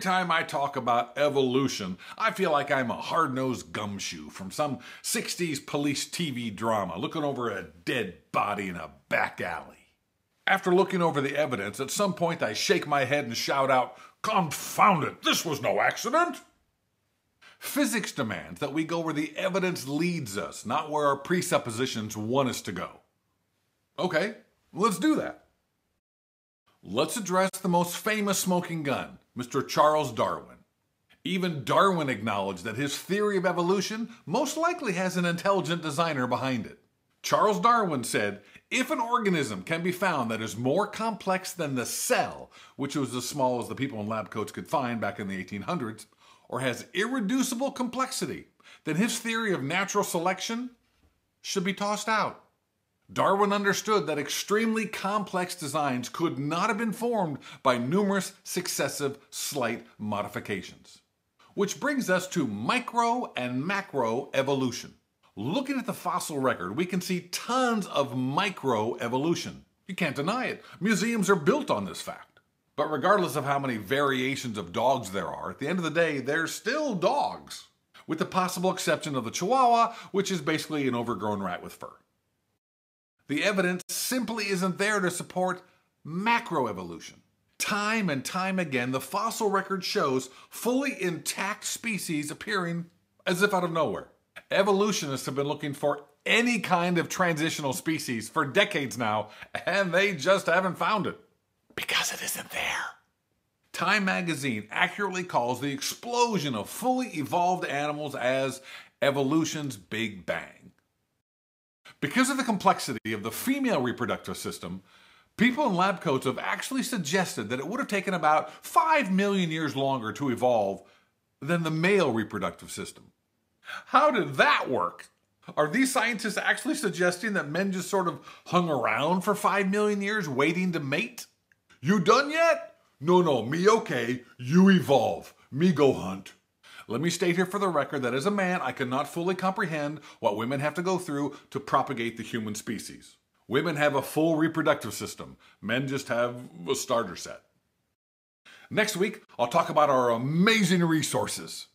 time I talk about evolution, I feel like I'm a hard-nosed gumshoe from some 60s police TV drama looking over a dead body in a back alley. After looking over the evidence, at some point I shake my head and shout out, "Confound it, this was no accident!" Physics demands that we go where the evidence leads us, not where our presuppositions want us to go. Okay, let's do that. Let's address the most famous smoking gun, Mr. Charles Darwin. Even Darwin acknowledged that his theory of evolution most likely has an intelligent designer behind it. Charles Darwin said, if an organism can be found that is more complex than the cell, which was as small as the people in lab coats could find back in the 1800s, or has irreducible complexity, then his theory of natural selection should be tossed out. Darwin understood that extremely complex designs could not have been formed by numerous successive slight modifications. Which brings us to micro and macro evolution. Looking at the fossil record, we can see tons of micro evolution. You can't deny it. Museums are built on this fact. But regardless of how many variations of dogs there are, at the end of the day, they're still dogs. With the possible exception of the Chihuahua, which is basically an overgrown rat with fur. The evidence simply isn't there to support macroevolution. Time and time again, the fossil record shows fully intact species appearing as if out of nowhere. Evolutionists have been looking for any kind of transitional species for decades now, and they just haven't found it. Because it isn't there. Time magazine accurately calls the explosion of fully evolved animals as evolution's Big Bang. Because of the complexity of the female reproductive system, people in lab coats have actually suggested that it would have taken about 5 million years longer to evolve than the male reproductive system. How did that work? Are these scientists actually suggesting that men just sort of hung around for 5 million years waiting to mate? You done yet? No, me okay. You evolve. Me go hunt. Let me state here for the record that as a man, I cannot fully comprehend what women have to go through to propagate the human species. Women have a full reproductive system. Men just have a starter set. Next week, I'll talk about our amazing resources.